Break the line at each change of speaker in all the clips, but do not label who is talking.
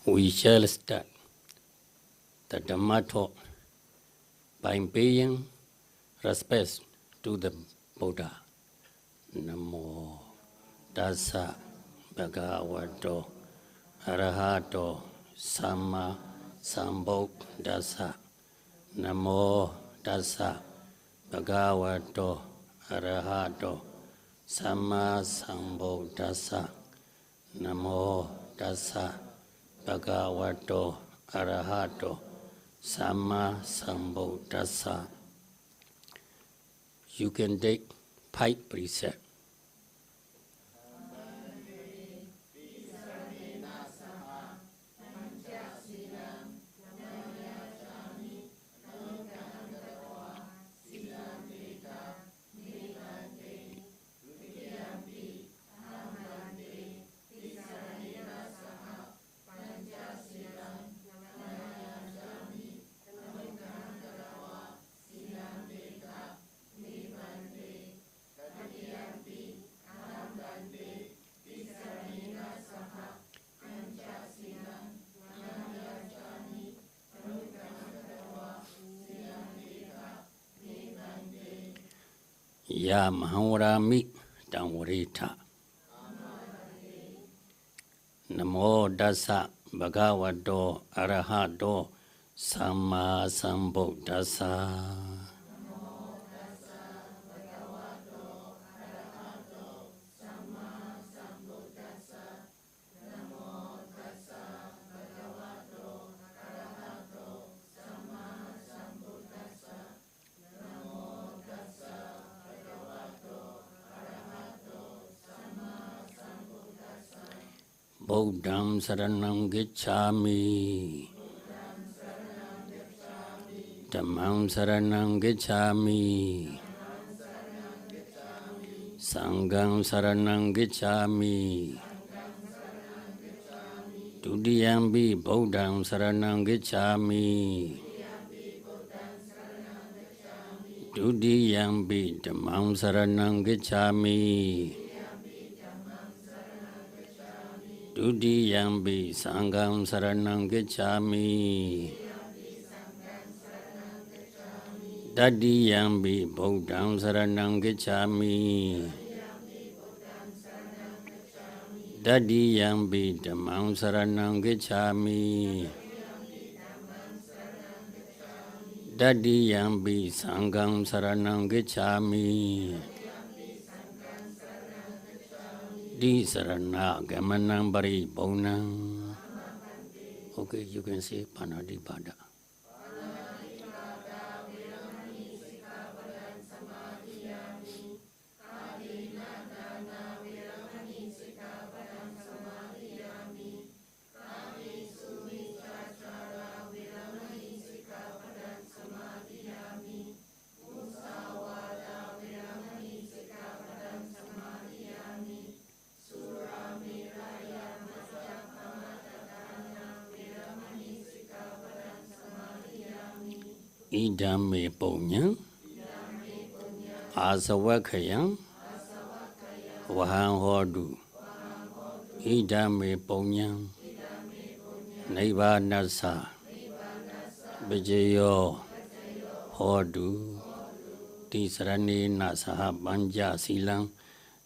We shall start the Dhamma talk by paying respect to the Buddha. Namo Tassa Bhagavato Arahato Samma Sambuddhassa. Namo Tassa Bhagavato Arahato Samma Sambuddhassa. Namo Tassa Bhagavato Arahato Samma Sambuddhassa. You can take 5 precepts. Ya Mahavarami Tamvarita. Namo Tassa Bhagavato Arahato Samma Sambuddhassa. Buddham Saranam Gicchami. Dhammam Saranam Gicchami. Sangham Saranam Gicchami. Dudiyampi Buddham Saranam Gicchami. Dudiyampi Dhammam Saranam Gicchami. Dudiyampi Sangham Saranam Gicchami. Dadiyampi Buddham Saranam Gicchami. Dadiyampi Dhammam Saranam Gicchami. Dadiyampi Sangham Saranam Gicchami. Di Sarana Gamanam Bari Bonam. Okay, you can say Panadipada. Idame Punya Asawakayam Wahang Hodu Idame Punya Naivanasa Vijayo Hodu Tisrani Nasaha Banja Silang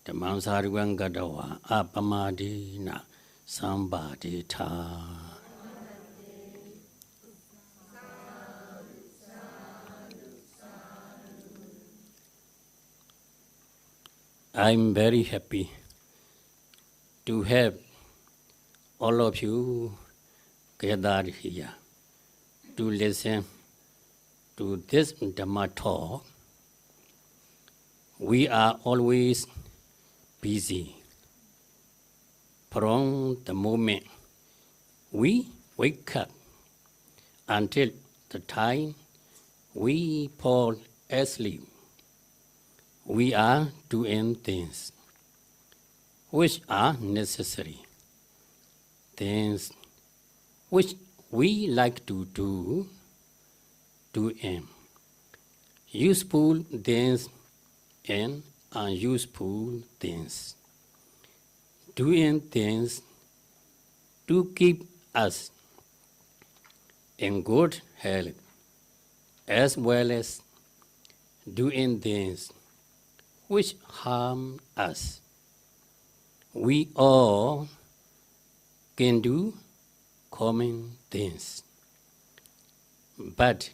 Dhammam Sarvang Gadawa Apamadi Na Sambadita. I'm very happy to have all of you gathered here to listen to this Dhamma talk. We are always busy from the moment we wake up until the time we fall asleep. We are doing things which are necessary, things which we like to do, useful things and unuseful things, doing things to keep us in good health, as well as doing things which harm us. We all can do common things, but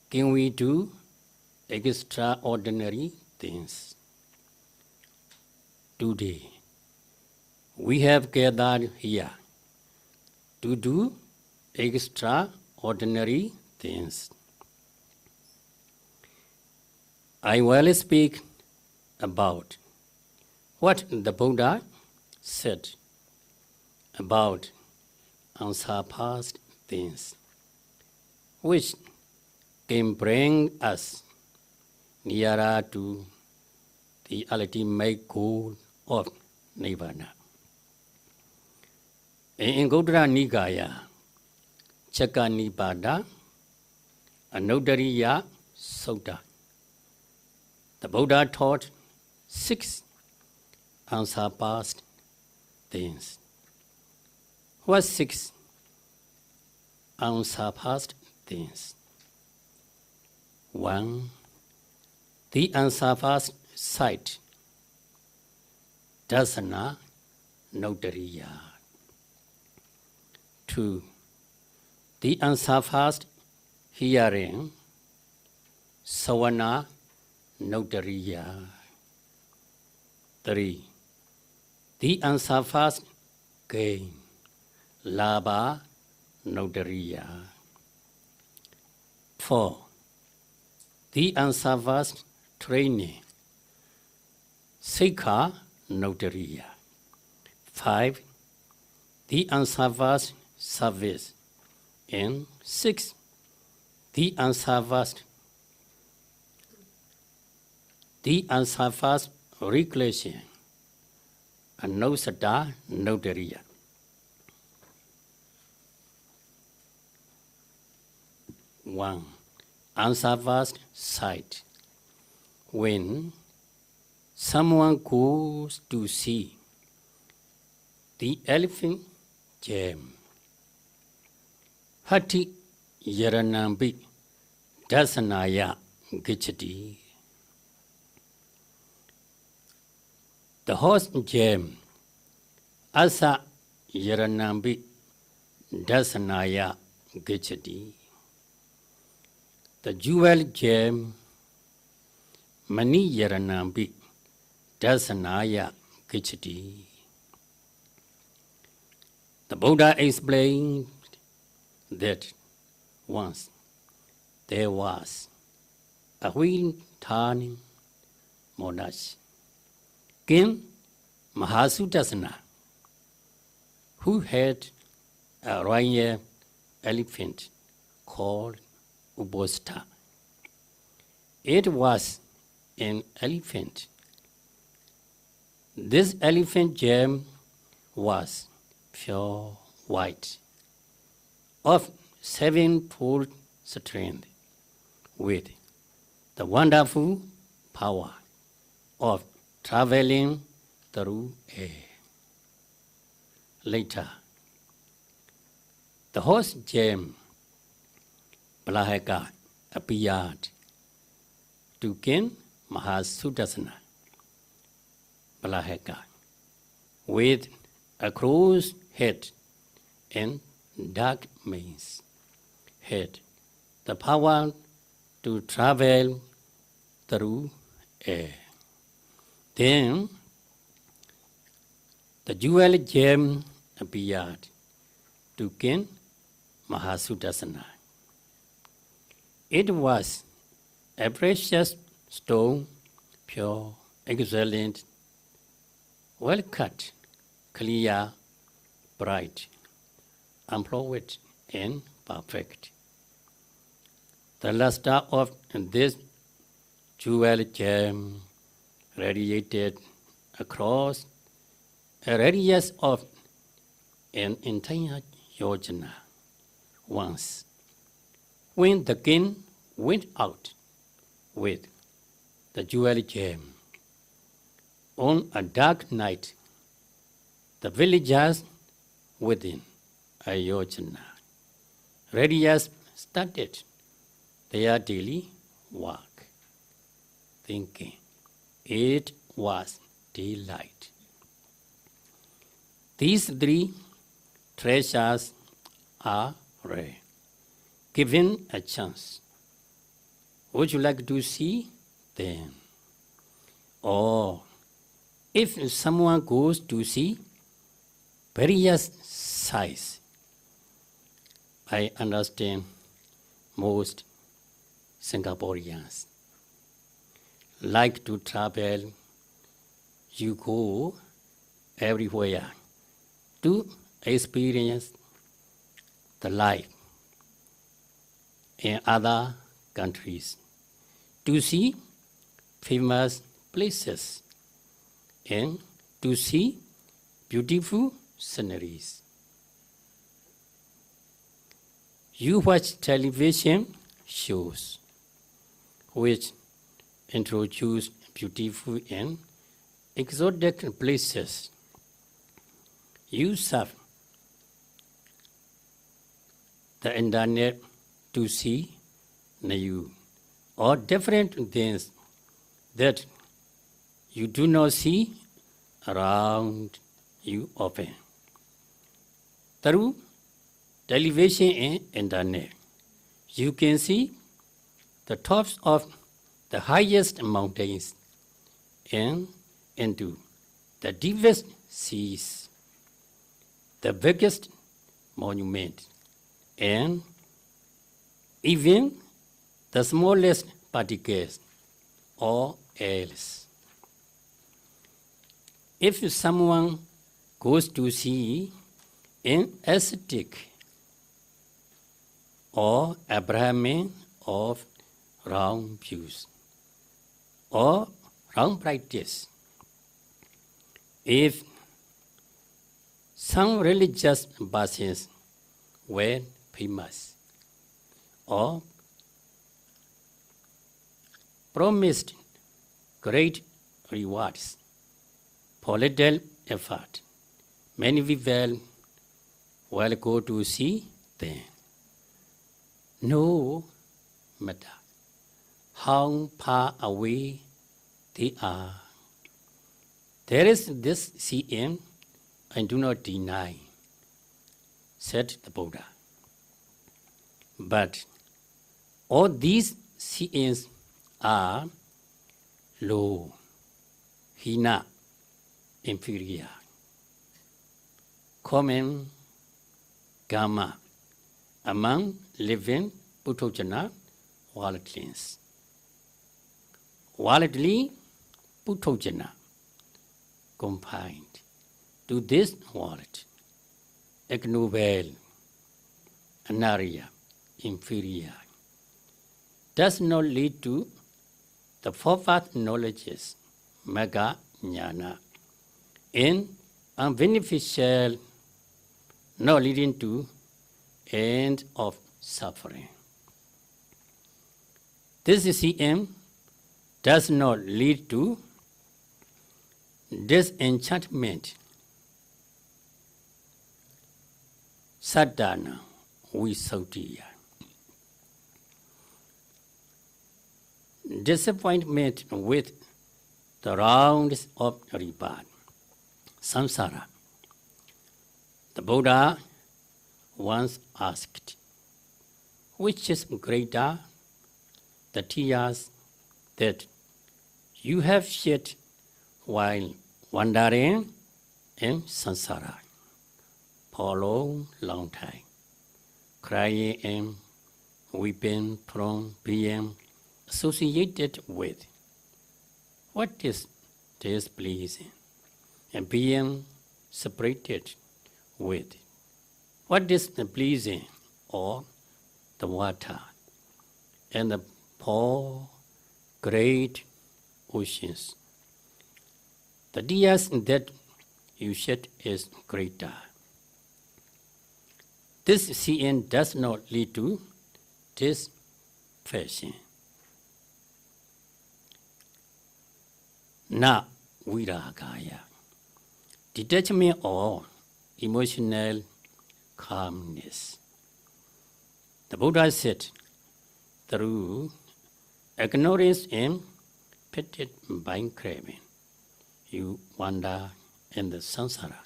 can we do extraordinary things? Today, we have gathered here to do extraordinary things. I will speak about what the Buddha said about unsurpassed things, which can bring us nearer to the ultimate goal of Nirvana. In Gautara Nikaya, Chakanipada, Anuttariya Sutta, the Buddha taught 6 unsurpassed things. What 6 unsurpassed things? 1. The unsurpassed sight, Dasana Anuttariya. 2. The unsurpassed hearing, Sawana Anuttariya. 3. The unsurpassed gain, Labha Anuttariya. 4. The unsurpassed training, Sikha Anuttariya. 5. The unsurpassed service. And 6. The unsurpassed recreation, Anuttara Anuttariya. 1. Unsurpassed sight. When someone goes to see the elephant gem, Hati Yaranambi Dasanaya Gichati. The horse gem, Asa Yaranambi Dasanaya Gichati. The jewel gem, Mani Yaranambi Dasanaya Gichati. The Buddha explained that once there was a wheel-turning monarch, King Mahasutasana, who had a royal elephant called Ubosta. It was an elephant. This elephant gem was pure white, of 7-fold strength, with the wonderful power of traveling through air. Later, the horse gem Palahaka appeared to King Mahasutasana Palahaka with a crow's head and dark mane, had the power to travel through air. Then the jewel gem appeared to King Mahasutasana. It was a precious stone, pure, excellent, well cut, clear, bright, unflawed, and perfect. The luster of this jewel gem radiated across a radius of an entire yojana. Once, when the king went out with the jewel gem on a dark night, the villagers within ayojana. Radius started their daily work, thinking. It was daylight. These three treasures are rare. Given a chance, would you like to see them? Or if someone goes to see various sights, I understand most Singaporeans like to travel. You go everywhere to experience the life in other countries, to see famous places and to see beautiful sceneries. You watch television shows which introduce beautiful and exotic places. You surf the internet to see new or different things that you do not see around you often. Through television and internet, you can see the tops of the highest mountains and into the deepest seas, the biggest monument, and even the smallest particles or else. If someone goes to see an ascetic or a Brahmin of wrong views or wrong practice, if some religious persons were famous or promised great rewards for little effort, many people will go to see them. No matter how far away they are. There is this CM I do not deny, said the Buddha. But all these CMs are low, hina, inferior, common, gamma, among living Puthojana worldlings. Worldly Puthojana confined to this world, ignoble, Anuttariya, inferior, does not lead to the fourfold knowledges, Magga Jnana, and unbeneficial, not leading to end of suffering. This CM does not lead to disenchantment, sadhana, visuddhiya. Disappointment with the rounds of rebirth, samsara. The Buddha once asked, which is greater, the tears that you have shed while wandering in samsara for a long time, crying and weeping from being associated with what is displeasing, and being separated with what is pleasing, or the water and the four great oceans. The tears that you shed is greater. This CN does not lead to this fashion. Na viragaya, detachment or emotional calmness. The Buddha said, through ignorance and petted by craving, you wander in the samsara,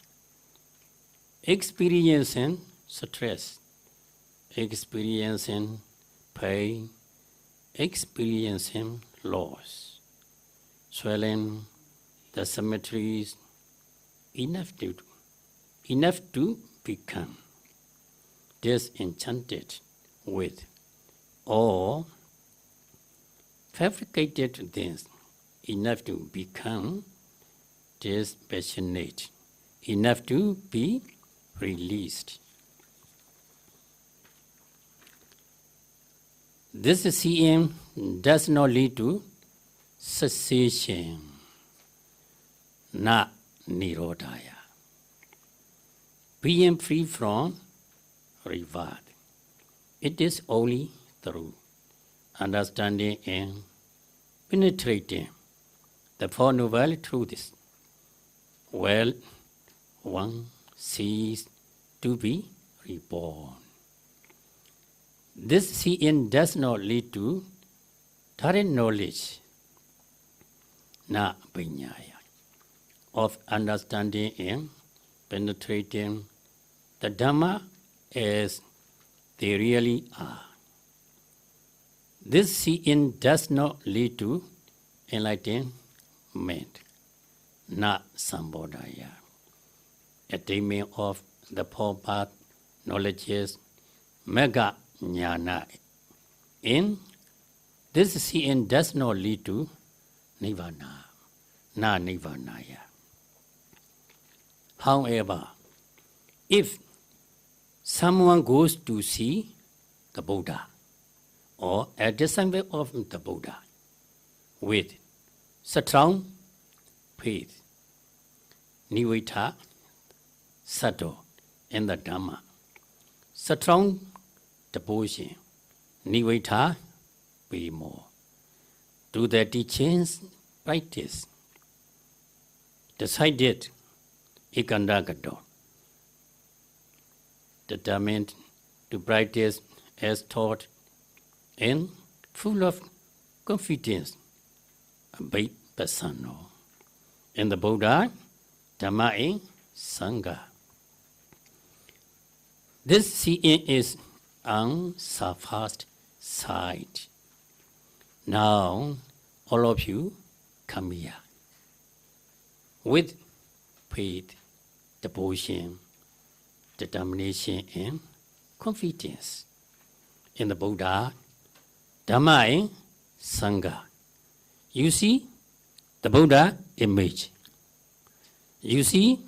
experiencing stress, experiencing pain, experiencing loss, swelling the cemeteries enough to become disenchanted with or fabricated things, enough to become dispassionate, enough to be released. This CM does not lead to cessation, not nirodhaya, being free from reward. It is only through understanding and penetrating the Four Noble Truths where one ceases to be reborn. This seeing does not lead to direct knowledge, na vinyaya, of understanding and penetrating the Dhamma as they really are. This seeing does not lead to enlightenment, not sambodhaya, attainment of the four path knowledges, mega jnana. In this seeing does not lead to nirvana, na nirvanaya. However, if someone goes to see the Buddha or a disciple of the Buddha with strong faith, nivita, sato, in the Dhamma, strong devotion, nivita, be more, to the teachings practice, decided ikandagato, determined to practice as taught and full of confidence, vipassano, in the Buddha, Dhamma and Sangha. This seeing is unsurpassed sight. Now, all of you come here with faith, devotion, determination, and confidence in the Buddha, Dhamma, and Sangha. You see the Buddha image. You see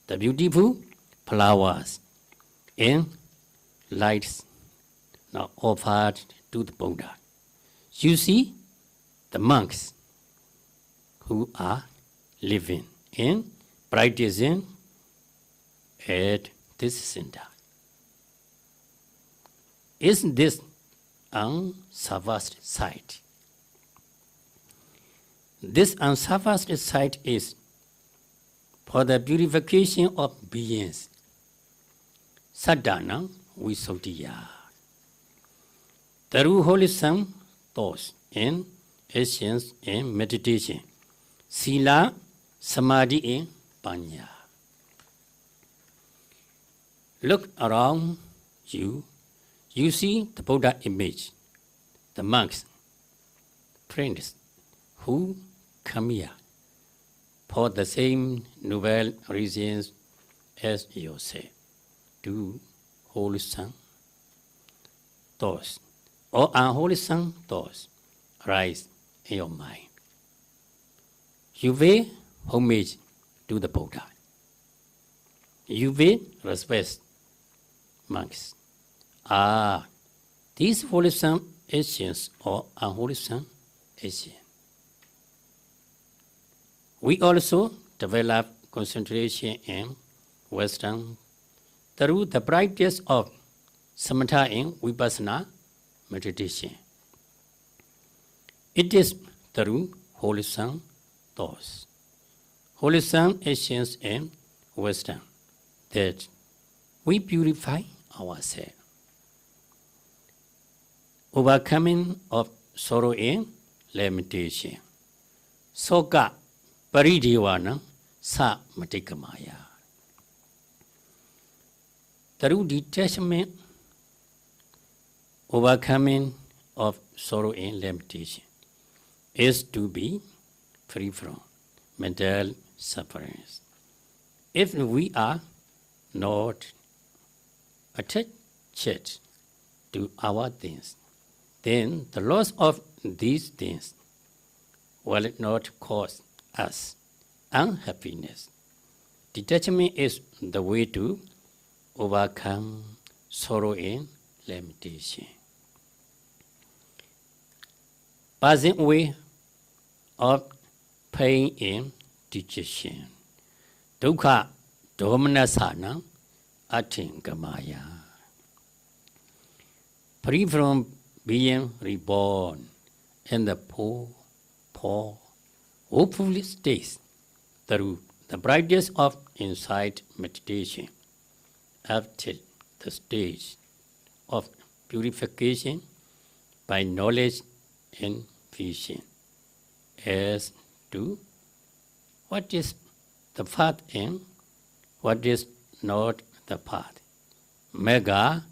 the beautiful flowers and lights now offered to the Buddha. You see the monks who are living and practicing at this center. Isn't this unsurpassed sight? This unsurpassed sight is for the purification of beings. Sadhana Visuddhiya. Through wholesome thoughts and actions and meditation, Sila, Samadhi and Panya. Look around you. You see the Buddha image, the monks, friends who come here for the same noble reasons as yourself, to wholesome thoughts or unwholesome thoughts arise in your mind. You pay homage to the Buddha. You pay respect, monks. These wholesome actions or unwholesome actions. We also develop concentration and wisdom through the practice of samatha and vipassana meditation. It is through wholesome thoughts, wholesome actions and wisdom that we purify ourselves. Overcoming of sorrow and lamentation. Soka paridevana sa matikamaya. Through detachment, overcoming of sorrow and lamentation is to be free from mental sufferings. If we are not attached to our things, then the loss of these things will not cause us unhappiness. Detachment is the way to overcome sorrow and lamentation. Passing away of pain and dejection. Dukkha domanasana atingamaya. Free from being reborn in the poor, hopeful states through the practice of insight meditation up till the stage of purification by knowledge and vision as to what is the path and what is not the path. Mega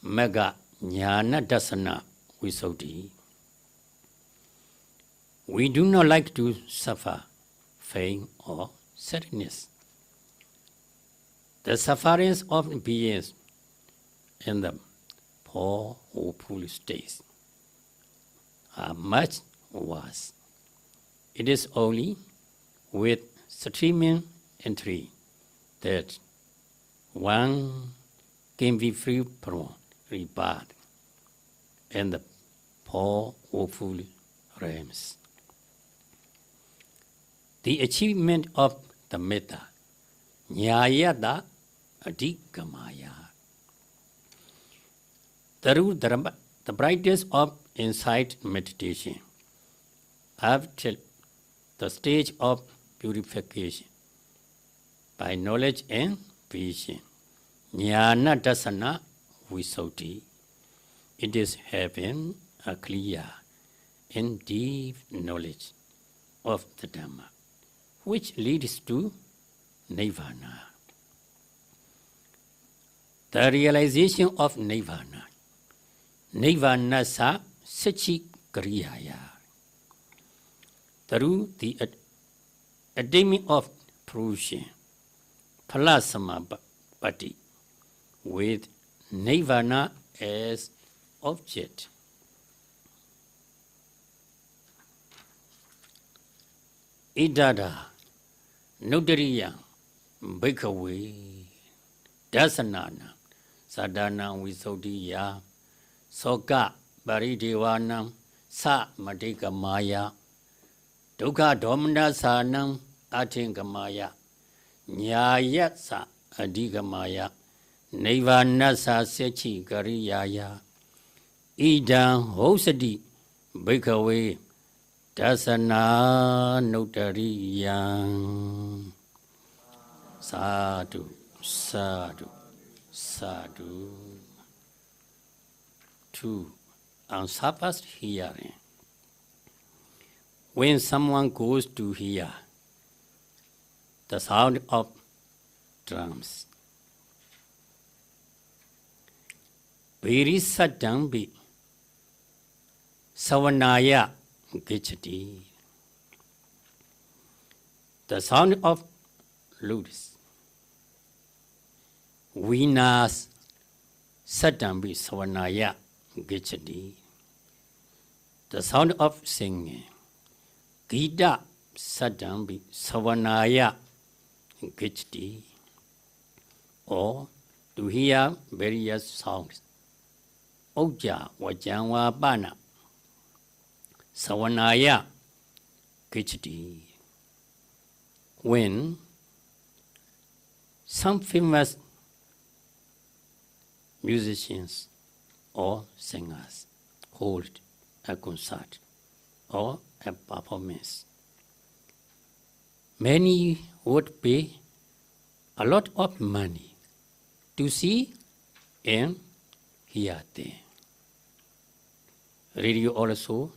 jnana dasana visuddhi. We do not like to suffer pain or sadness. The sufferings of beings in the poor hopeful states are much worse. It is only with streaming entry that one can be free from rebirth in the poor hopeful realms. The achievement of the metta, nyayata adhikamaya. Through the practice of insight meditation, up till the stage of purification by knowledge and vision, jnana dasana visuddhi, it is having a clear and deep knowledge of the Dhamma, which leads to Nirvana. The realization of Nirvana, Nirvana sa sachi kariyaya. Through the attainment of fruition, palasamapatti, with Nirvana as object. Idada, Anuttariya, Bhikkhave, Dasanana, Sadhana Visuddhiya, Soka Paridevana, Sa Matikamaya, Dukkha Domanasana Atingamaya, Nyaya Sa Adhigamaya, Nirvana Sa Sechi Kariyaya, Idam Hosadi Bhikkhave, Dasana Anuttariya. Sadhu, sadhu, sadhu. 2. Unsurpassed hearing. When someone goes to hear the sound of drums, Virisaddhambi Savanaya Gicchati. The sound of lutes, Vinas Saddhambi Savanaya Gicchati. The sound of singing, Gita Saddhambi Savanaya Gicchati. Or to hear various sounds, Ojja Vajanva Bana Savanaya Gicchati. When some famous musicians or singers hold a concert or a performance, many would pay a lot of money to see and hear things. Radio also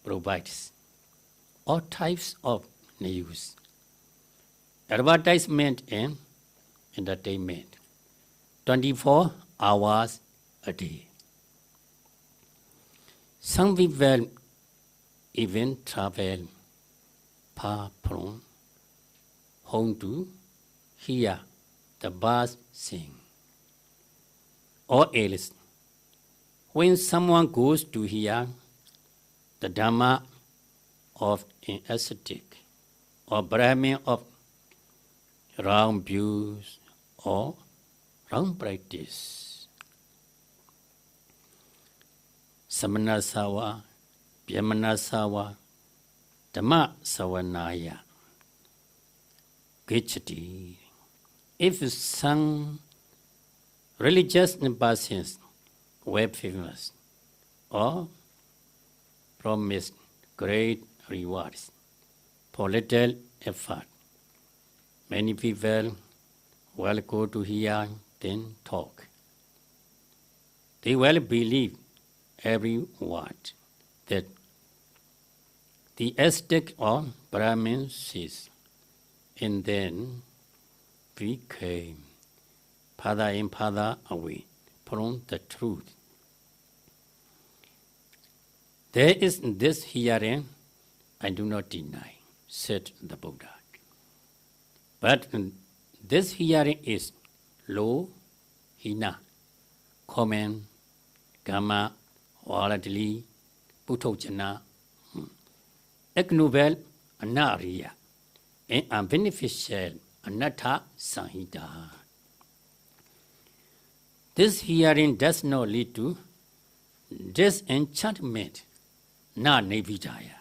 provides all types of news, advertisement and entertainment, 24 hours a day. Some people even travel far from home to hear the birds sing. Or else, when someone goes to hear the Dhamma of an ascetic or Brahmin of wrong views or wrong practice, Samana Sawa, Vyamana Sawa, Dhamma Savanaya, Gechati. If some religious persons were famous or promised great rewards for little effort, many people will go to hear them talk. They will believe every word that the ascetic or Brahmin says, and then became farther and farther away from the truth. There is this hearing I do not deny, said the Buddha. But this hearing is low, hina, common, gamma, worldly, putojana, ignoble, Anuttariya, and unbeneficial, Anatta Sanhita. This hearing does not lead to disenchantment, na nevidaya,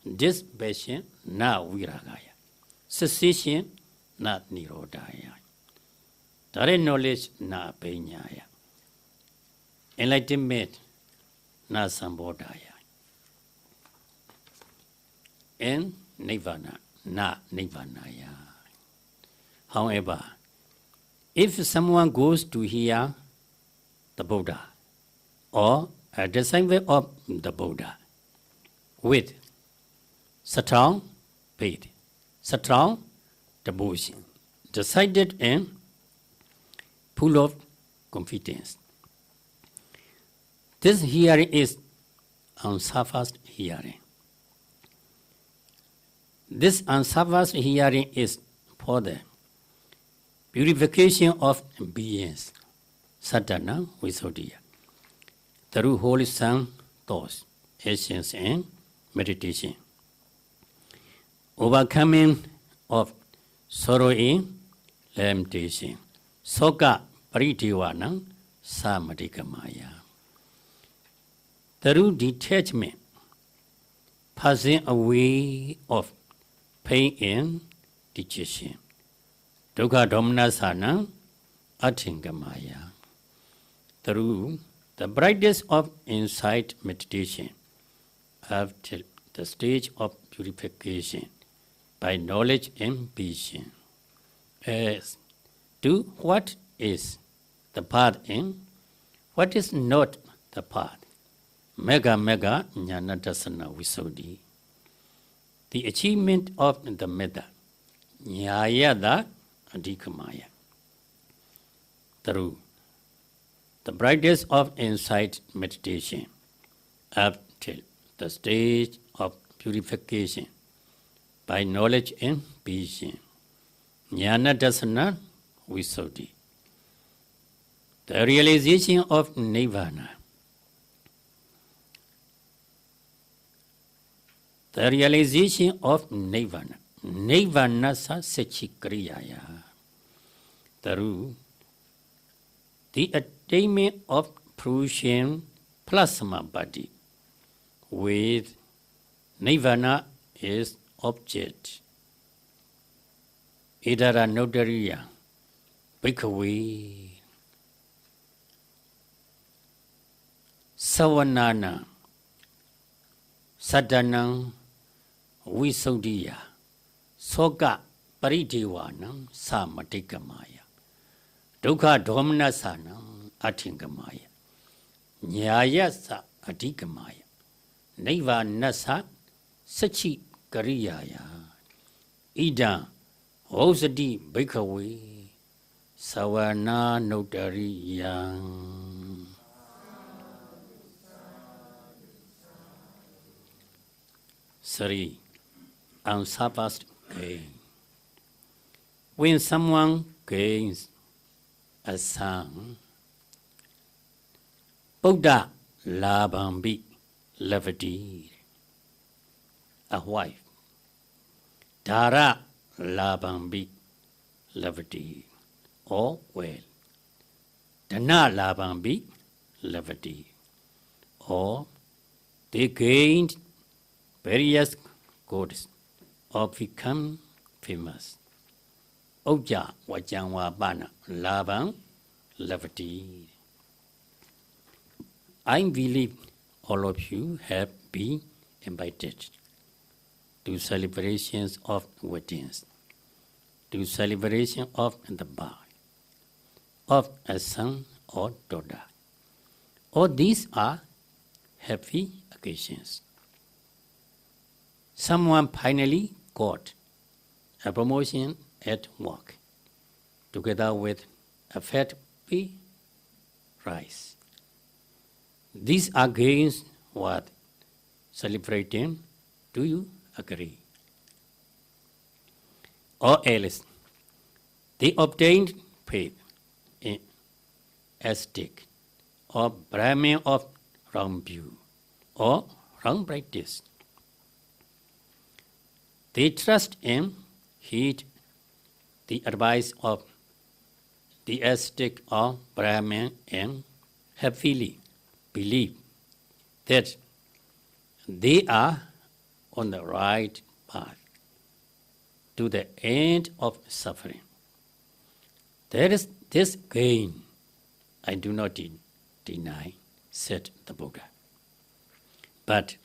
dispassion, na viragaya, cessation, na nirodhaya, direct knowledge, na peñaya, enlightenment, na sambodhaya, and nirvana, na nirvanaya. However, if someone goes to hear the Buddha or a disciple of the Buddha with strong faith, strong devotion, decided and full of confidence, this hearing is unsurpassed hearing. This unsurpassed hearing is for the purification of beings, sadhana, visuddhiya, through wholesome thoughts, actions, and meditation. Overcoming of sorrow and lamentation, soka paridevana samadhikamaya. Through detachment, passing away of pain and dejection. Dukkha Domanasana Atingamaya. Through the brightness of insight meditation, up till the stage of purification by knowledge and vision, as to what is the path and what is not the path. Mega Mega Jnanatasana Visuddhi. The achievement of the metta, Nyayada Adhikamaya. Through the brightness of insight meditation, up till the stage of purification by knowledge and vision, Jnanadasana Visuddhi. The realization of Nirvana. The realization of Nirvana. Nirvana sa Sachikriyaya. Through the attainment of fruition plasma body with Nirvana is object. Idara Anuttariya Bhikkhave Savanana Sadhanam Visuddhiya Soka Paridevanam Samadhikamaya. Dukkha domanasana atingamaya. Nyayasa adigamaya. Neva nasa sachi kariyaya. Ida hosati bhikkhave sawana Anuttariya. Three, unsurpassed gain. When someone gains a son, Buddha labambi lavadi, a wife. Dara labambi lavadi, or well. Dana labambi lavadi, or they gained various goods or become famous. Oja wajangwa bana labang lavadi. I believe all of you have been invited to celebrations of weddings, to celebration of the birth of a son or daughter. All these are happy occasions. Someone finally got a promotion at work, together with a fat pay rise. These are gains worth celebrating. Do you agree? Or else, they obtained faith in ascetic or Brahmin of wrong view or wrong practice. They trust and heed the advice of the ascetic or Brahmin and happily believe that they are on the right path to the end of suffering. There is this gain I do not deny, said the Buddha. But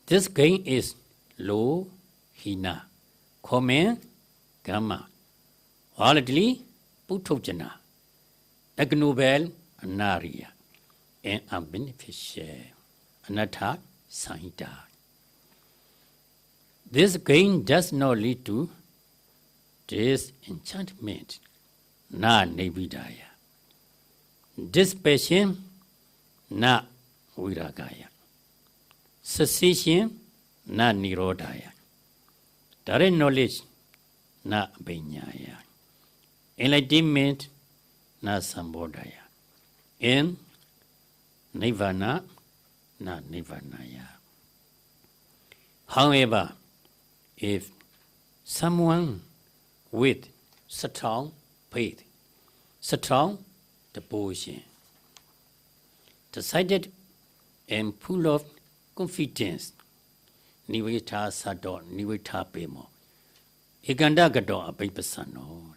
this gain is low, hina, common, gamma, validly, putojana, ignoble, Anuttariya, and unbeneficial, anatta, sahita. This gain does not lead to disenchantment, na nibbidaya. Dispassion, na viragaya. Cessation, na nirodhaya. Direct knowledge, na abhinyaya. Enlightenment, na sambodhaya. And nirvana, na nirvanaya. However, if someone with strong faith, strong devotion, decided and full of confidence, nivita sado, nivita pemo, ekanda gado abhipasano,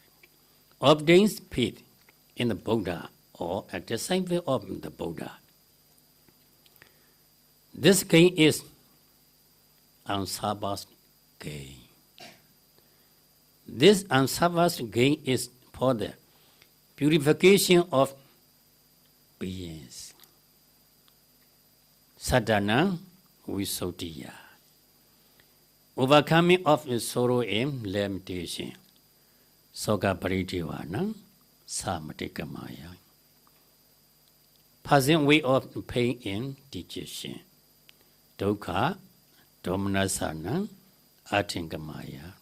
obtains faith in the Buddha or a disciple of the Buddha. This gain is unsurpassed gain. This unsurpassed gain is for the purification of beings. Sadhana Visuddhiya. Overcoming of sorrow and limitation. Soga paridivana samatikamaya. Passing way of pain and digestion. Dukkha domanasana atingamaya.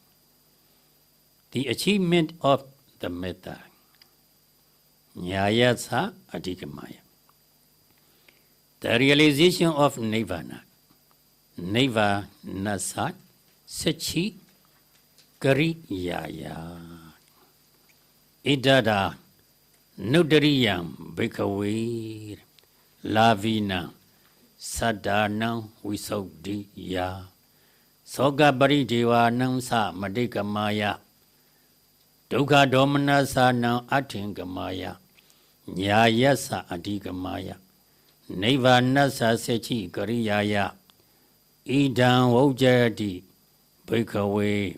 The achievement of the metta. Nyayasa adigamaya. The realization of nirvana. Nirvanasa sachi kariyaya. Idada Anuttariya bhikkhave lavina sadhana visuddhiya. Soga parideva sa madikamaya. Dukkha domanasana atingamaya. Nyayasa adigamaya. Nirvanasa sachi kariyaya. Idam vojjati bhikkhave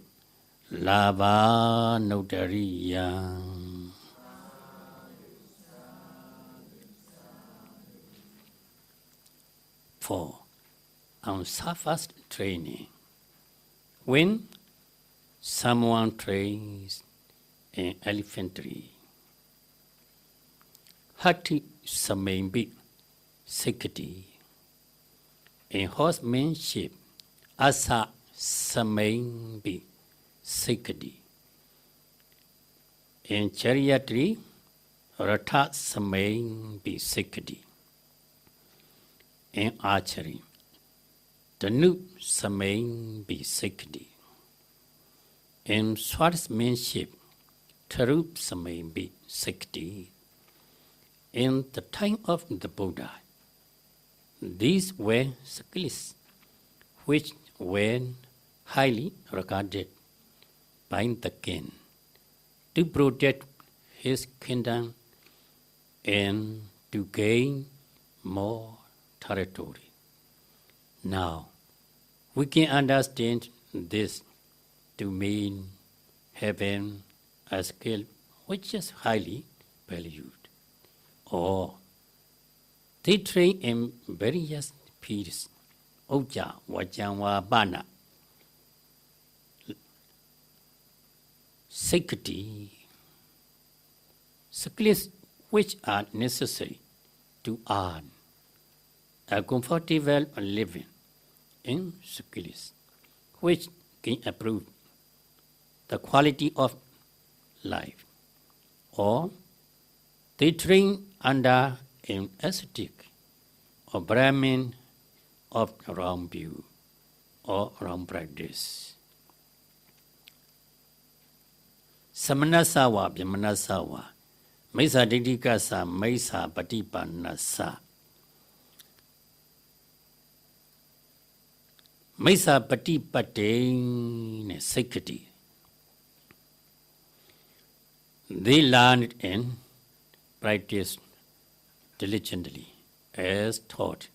lava Anuttariya. for unsurpassed training. When someone trains in elephantry, Hati Samembi Sikati. In horsemanship, Asa Samembi Sikati. In chariotry, Ratha Samembi Sikati. In archery, Danu Samembi Sikati. In swordsmanship, Tarup Samembi Sikati. In the time of the Buddha, these were skills which were highly regarded by the king to protect his kingdom and to gain more territory. Now, we can understand this to mean having a skill which is highly valued. Or they train in various periods. Oja, Wajanwa, Bana, Sikati, skills which are necessary to earn a comfortable living in skills which can improve the quality of life. Or they train under an ascetic or Brahmin of wrong view or wrong practice. Samanasawa, Bhamanasawa, Maisa Didikasa, Maisa Patipanasa. Maisa Patipate Sikati. They learned and practiced diligently as taught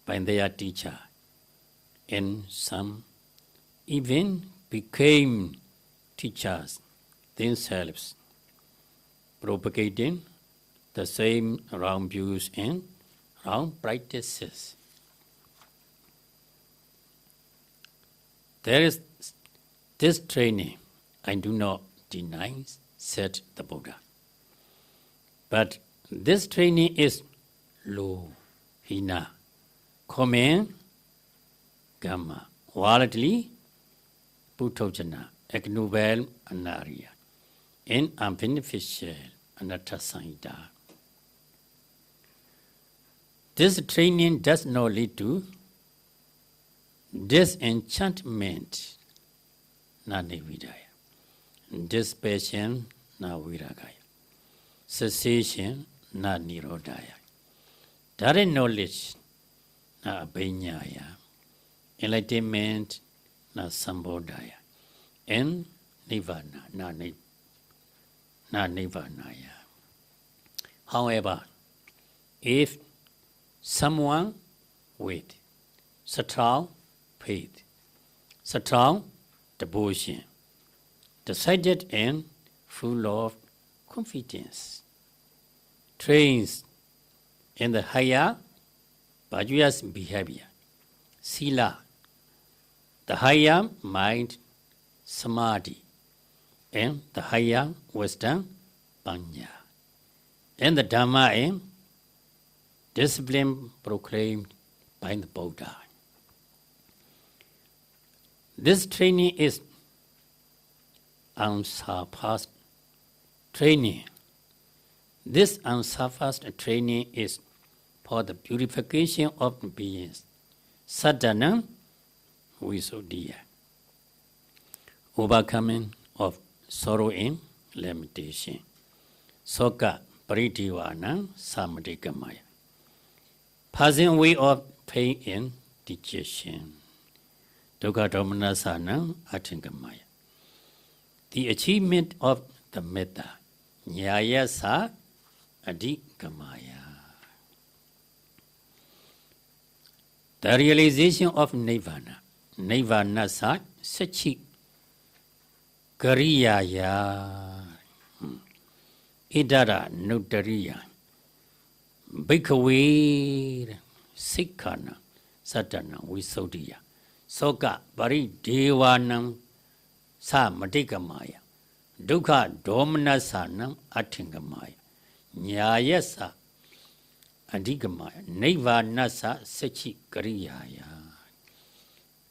by their teacher, and some even became teachers themselves, propagating the same wrong views and wrong practices. There is this training I do not deny, said the Buddha. But this training is low, hina, common, gamma, worldly, putojana, ignoble, Anuttariya, and unbeneficial, Sayadaw. This training does not lead to disenchantment, na nividaya, dispassion, na viragaya, cessation, na nirodhaya, direct knowledge, na abhinyaya, enlightenment, na sambodhaya, and nirvana, na nirvanaya. However, if someone with strong faith, strong devotion, decided and full of confidence, trains in the higher virtuous behavior, sila, the higher mind, samadhi, and the higher wisdom, panya, and the Dhamma and discipline proclaimed by the Buddha. This training is unsurpassed training. This unsurpassed training is for the purification of beings, sadhana, visuddhiya, overcoming of sorrow and limitation, soka paridivana samadhikamaya, passing away of pain and dejection, dukkha domanasana atingamaya, the achievement of the metta, nyaya sa adhikamaya. The realization of nirvana, nirvana sa sachi kariyaya, idara Anuttariya, bhikkhave sikhana Satana Visodiya. Soka Bari Devanam Sa Matikamaya. Dukha Dominasanam Atingamaya. Nyayasa Adigamaya. Neva Nasa Sechi Kariyaya.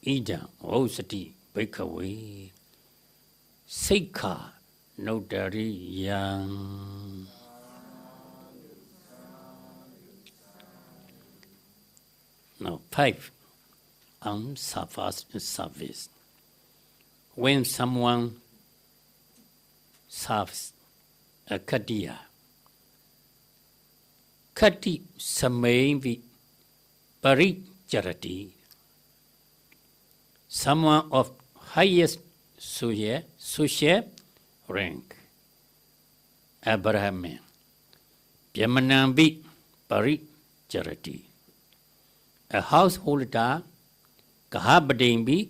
Ida Osati Bikawe. Seika Notariya. Now, 5. Unsurpassed service. When someone serves a Katiya, Kati Samevi Paricharati, someone of highest social rank, Abraham, Yamanambi Paricharati, a householder, Kahabadimbi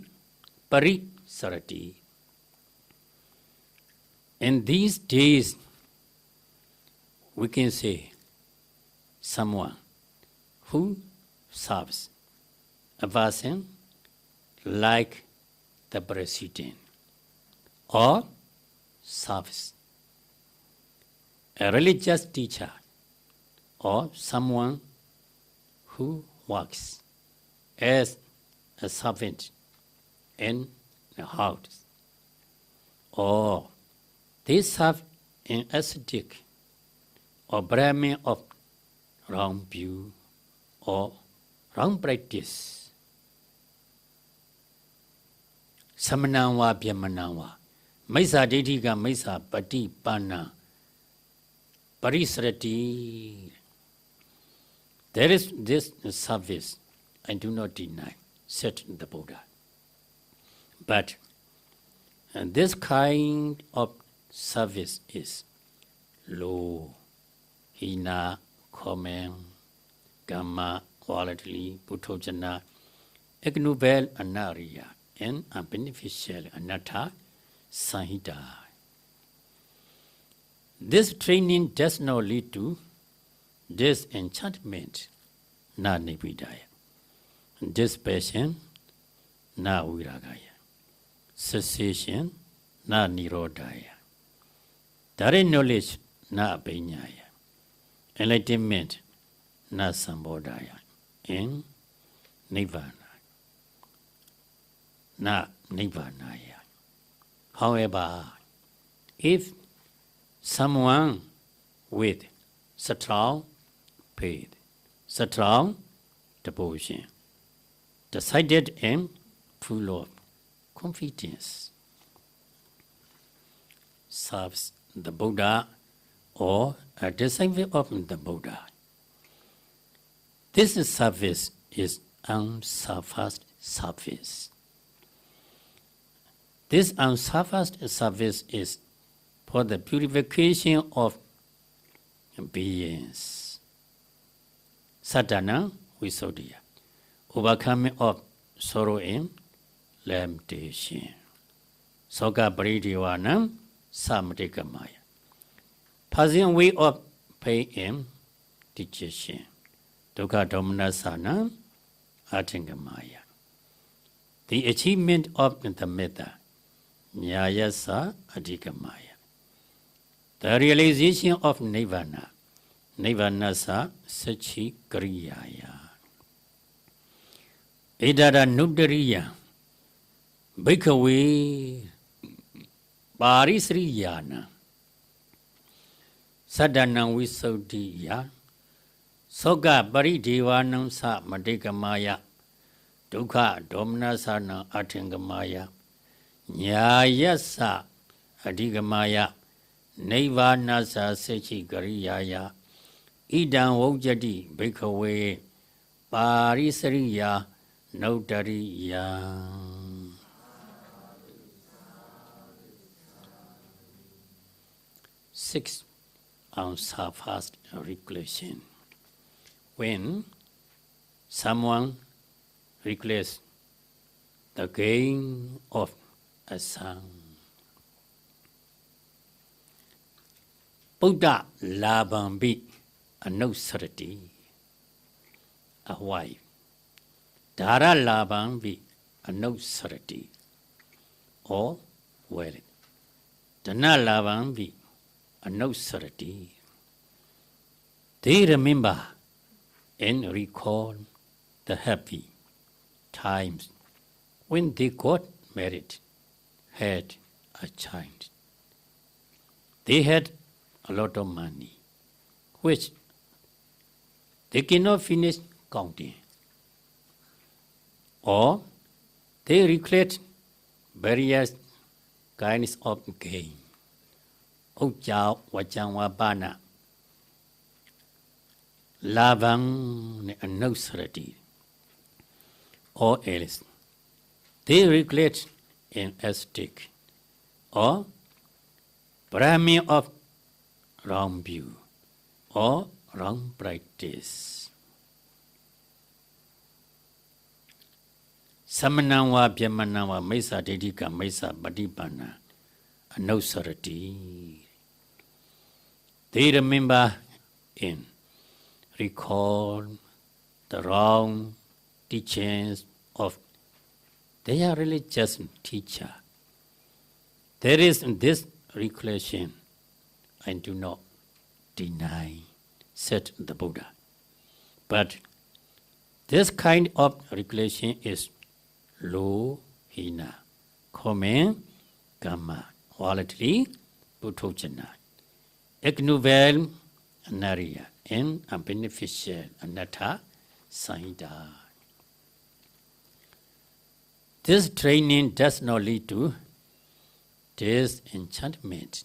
Parisarati. In these days, we can say someone who serves a person like the president or serves a religious teacher or someone who works as a servant in a house, or they serve in ascetic or Brahmin of wrong view or wrong practice. Samananwa Byamananwa. Maisa Didiga Maisa Pati Pana Parisarati. There is this service, I do not deny, said the Buddha. But this kind of service is low, hina, common, gamma, quality, putojana, ignoble, anariya, and unbeneficial, anatta, sahita. This training does not lead to disenchantment, na nibidaya, dispassion, na viragaya, cessation, na nirodhaya, direct knowledge, na abhinyaya, enlightenment, na sambodhaya, and nibbana, na nibbanaya. However, if someone with strong faith, strong devotion, decided and full of confidence, serves the Buddha or a disciple of the Buddha, this service is unsurpassed service. This unsurpassed service is for the purification of beings. Sadhana Visodiya, overcoming of sorrow and lamentation. Soka Paridivanam Samatikamaya, passing away of pain and digestion. Dukkha Domanasana Atingamaya. The achievement of the metta, Nyayasa Adhikamaya. The realization of Nirvana, Nirvanasa Sachi Kariyaya. Idara Nuddariya, Bhikkhave Parisriyana, Sadhana Visodiya, Soga Paridevanam Sa Madikamaya, Dukkha Domanasana Atingamaya, Nyayasa Adhikamaya, Nirvanasa Sachi Kariyaya, Idam Vojati Bhikkhave Parisriya Anuttariya. 6. Unsurpassed recognition. When someone requests the gain of a son, Buddha Labambi Anusarati, a wife, Dara labang vi Anuttariya. Or, well, Dana labang vi Anuttariya. They remember and recall the happy times when they got married, had a child. They had a lot of money, which they cannot finish counting. Or they recollect various kinds of gain. Ujjao wajang wabana. Labang ne Anuttariya. Or else, they recollect an ascetic or Brahmin of wrong view or wrong practice. Samanangwa Byamanangwa Mesa Dedika Mesa Badipana Anuttariya. They remember and recall the wrong teachings of their religious teacher. There is this recollection I do not deny, said the Buddha. But this kind of recollection is low, hina, common, gamma, quality, putojana, ignoble, Anuttariya, and unbeneficial, anatta, Sayadaw. This training does not lead to disenchantment,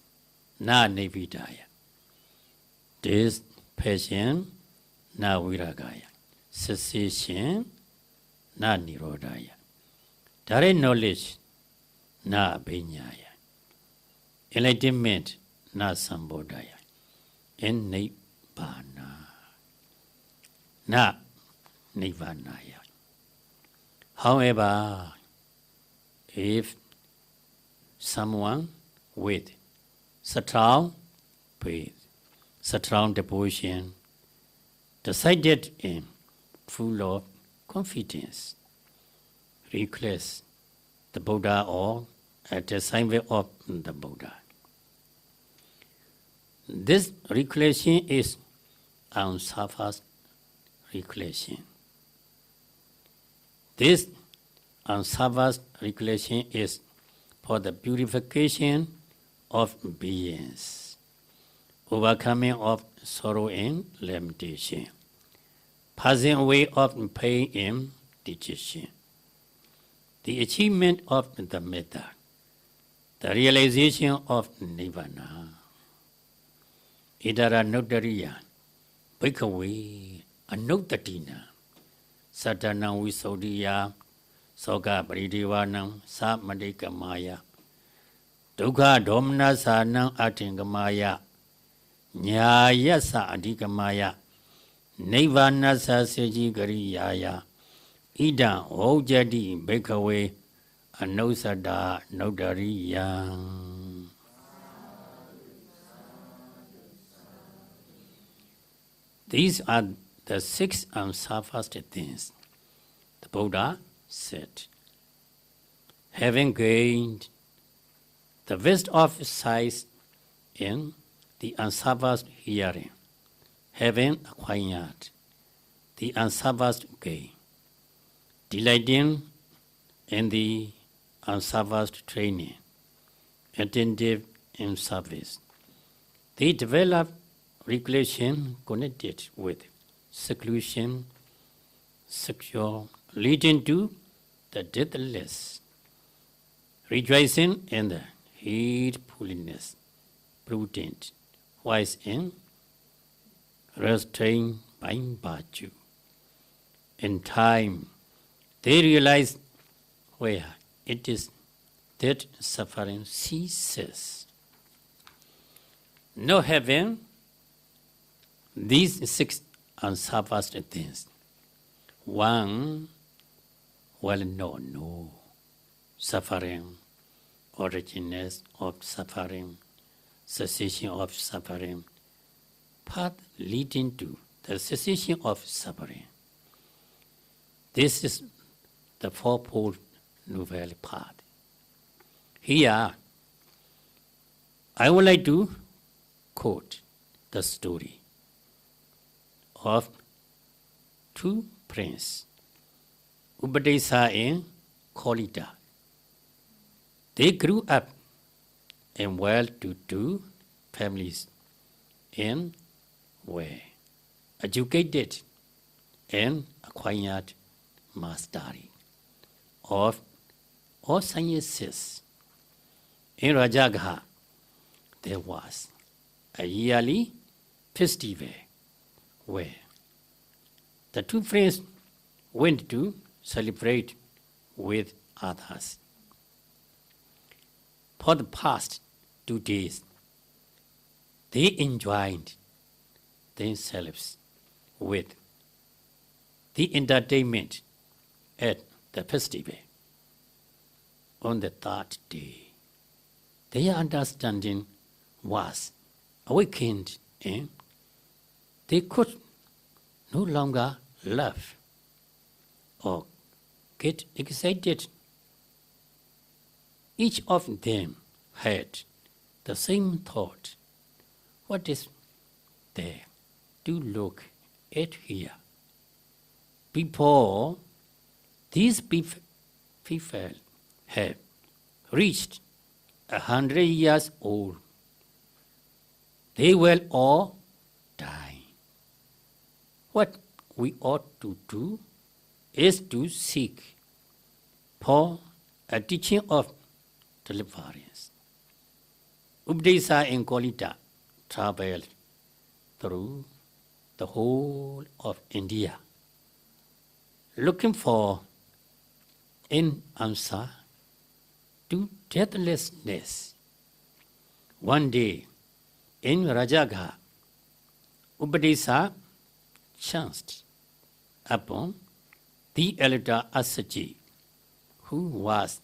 na nividaya. Dispassion, na viragaya. Cessation, na nirodhaya. Direct knowledge, na abhinyaya. Enlightenment, na sambodhaya. And nibbana, na nibbanaya. However, if someone with strong faith, strong devotion, decided and full of confidence, request the Buddha or a disciple of the Buddha. This recollection is unsurpassed recollection. This unsurpassed recollection is for the purification of beings, overcoming of sorrow and limitation, passing away of pain and dejection, the achievement of the metta, the realization of nibbana. Idara Anuttariya, Bhikkhave, Anuttatina, Satanam Visodiya, Soga Paridevanam, Samadhikamaya, Dukkha Domna Sanam Atingamaya, Nyaya Sa Adhikamaya, Nivana Sa Seji Gariyaya, Ida Ojadi Bhikkhave, Anusada Anuttariya. These are the 6 unsurpassed things. The Buddha said, having gained the best of sight in the unsurpassed hearing, having acquired the unsurpassed gain, delighting in the unsurpassed training, attentive in service, they develop recollection connected with seclusion, secure, leading to the deathless, rejoicing in the heedfulness, prudent, wise and restrained by virtue. In time, they realize where it is that suffering ceases. No heaven, these 6 unsurpassed things. 1, no. Suffering, origins of suffering, cessation of suffering, path leading to the cessation of suffering. This is the Fourfold Noble Path. Here, I would like to quote the story of two princes, Upadesa and Kolita. They grew up in well-to-do families and were educated and acquired mastery of all sciences. In Rajagha, there was a yearly festival where the two friends went to celebrate with others. For the past 2 days, they enjoyed themselves with the entertainment at the festival. On the third day, their understanding was awakened and they could no longer laugh or get excited. Each of them had the same thought. What is there to look at here? Before these people have reached 100 years old, they will all die. What we ought to do is to seek for a teaching of deliverance. Upadesa and Kolita traveled through the whole of India, looking for an answer to deathlessness. One day, in Rajagha, Upadesa chanced upon the elder Asaji, who was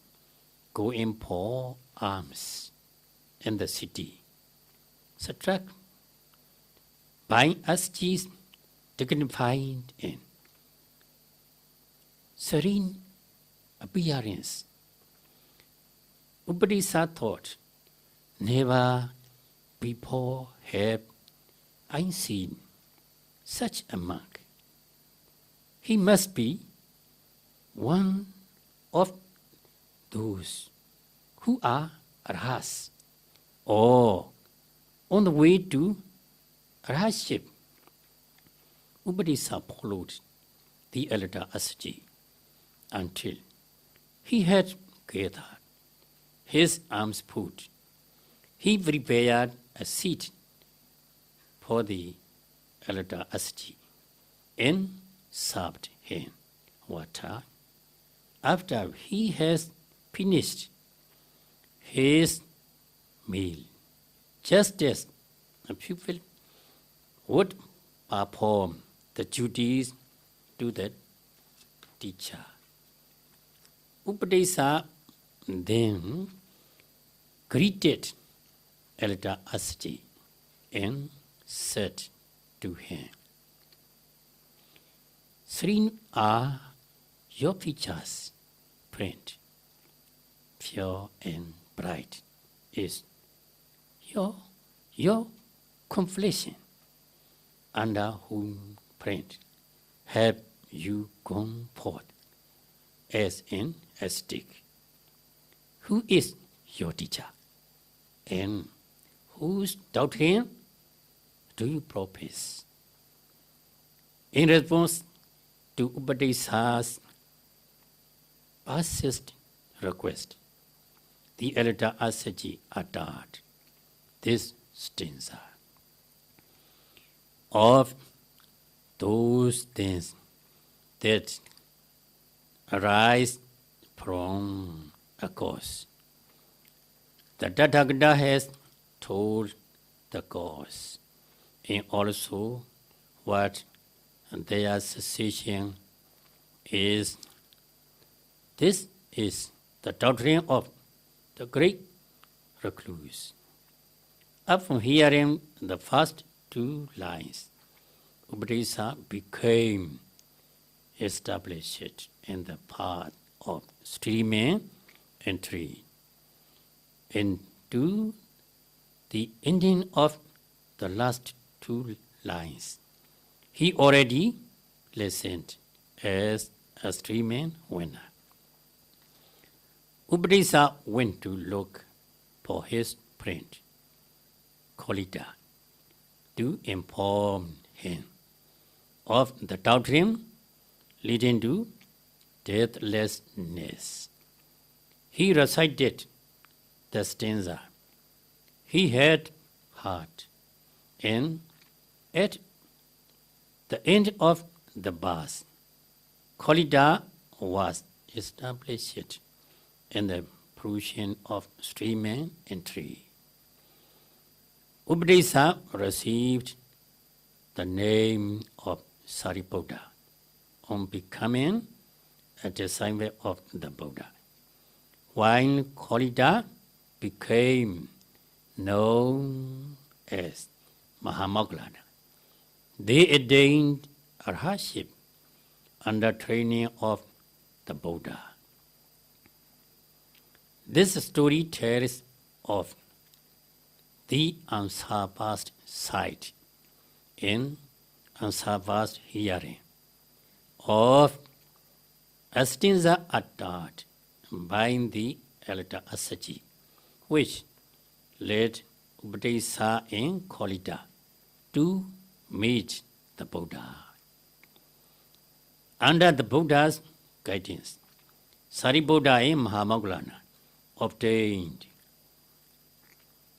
going for alms in the city. Struck by Asaji's dignified and serene appearance, Upadesa thought, never before have I seen such a monk. He must be one of those who are arhats, or on the way to arhatship. Upadesa followed the elder Asaji until he had gathered his arms put. He prepared a seat for the elder Asaji and served him water. After he has finished his meal, just as a pupil would perform the duties to the teacher, Upadesa then greeted elder Asaji and said to him, serene are your features, friend. Pure and bright is your complexion. Under whom, friend, have you gone forth as an ascetic? Who is your teacher? And whose doctrine do you profess? In response to Upadesa's persistent request, the elder Asaji uttered this stanza: of those things that arise from a cause, the Tathagata has told the cause, and also what their cessation is. This is the doctrine of the great recluse. Upon hearing the first 2 lines, Upadesa became established in the path of stream and tree. And to the ending of the last two lines, he already listened as a stream winner. Upadesa went to look for his friend, Kolita, to inform him of the doctrine leading to deathlessness. He recited the stanza he had heard, and at the end of the verse, Kolita was established in the fruition of stream and tree. Upadesa received the name of Sariputta on becoming a disciple of the Buddha, while Kolita became known as Mahamoggallana. They attained arhatship under training of the Buddha. This story tells of the unsurpassed sight and unsurpassed hearing of a stanza uttered by the elder Assaji, which led Upadesa and Kolita to meet the Buddha. Under the Buddha's guidance, Sariputta and Mahamoggallana obtained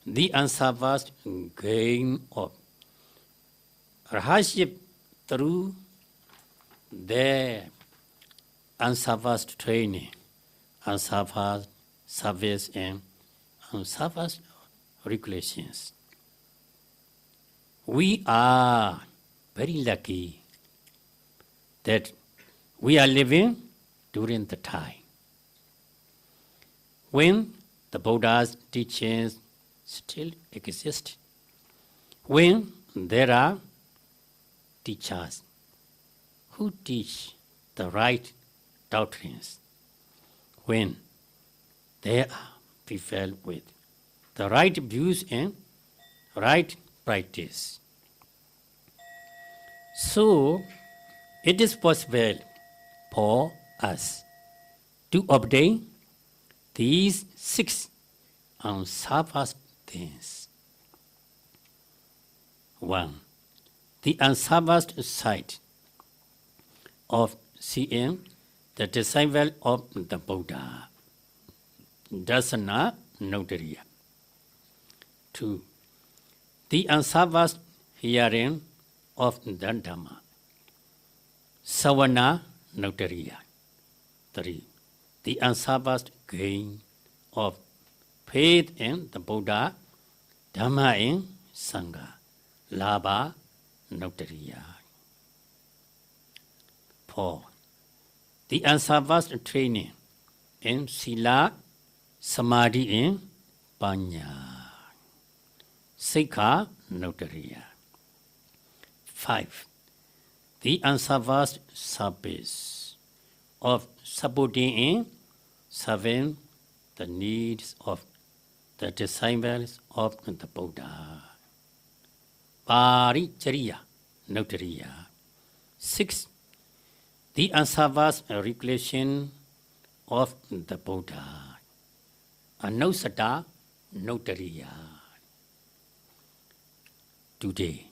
the unsurpassed gain of arhatship through their unsurpassed training, unsurpassed service, and unsurpassed regulations. We are very lucky that we are living during the time when the Buddha's teachings still exist, when there are teachers who teach the right doctrines, when there are people with the right views and right practice. So, it is possible for us to obtain these 6 unsurpassed things. 1. The unsurpassed sight of seeing the disciple of the Buddha, Dasana Anuttariya. 2. The unsurpassed hearing of the Dhamma, Savana Anuttariya. 3. The unsurpassed gain of faith in the Buddha, Dhamma and Sangha, Labha Anuttariya. 4. The unsurpassed training in Sila, Samadhi and Panya, Sikha Anuttariya. 5. The unsurpassed service of supporting and serving the needs of the disciples of the Buddha, Paricariya Anuttariya. 6. The unsurpassed regulation of the Buddha, Anuttariya Anuttariya. Today,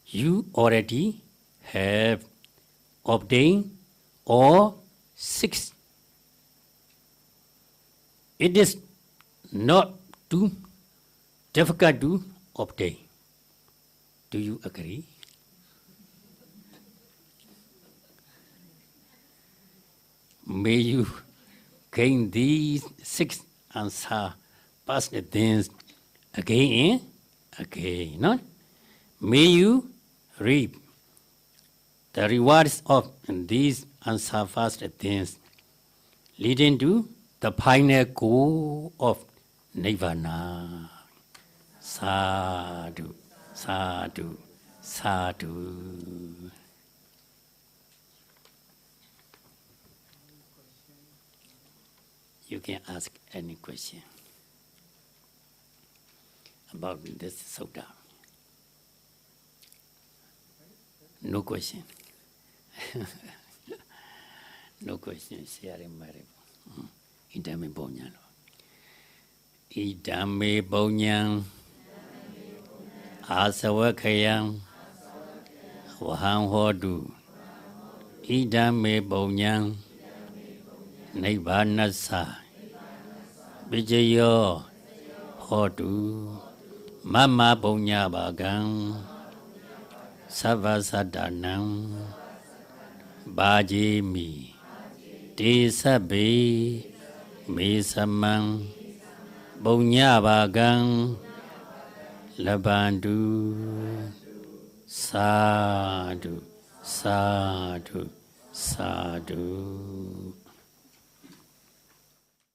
you already have obtained all 6. It is not too difficult to obtain. Do you agree? May you gain these 6 unsurpassed things again and again. No? May you reap the rewards of these unsurpassed things, leading to the final goal of Nirvana. Sadhu, sadhu, sadhu. You can ask any question about this Sutta. No question. No question. Idame Bonyan. Idame Bonyan. Asawakayam. Waham Hodu. Idame Bonyan. Nibbanasa. Vijayo. Hodu. Mama Bonya Bagam. Savasadanam. Bajimi. Desabe. Mesamang. Bonya Bagam. Labandu. Sadhu. Sadhu. Sadhu.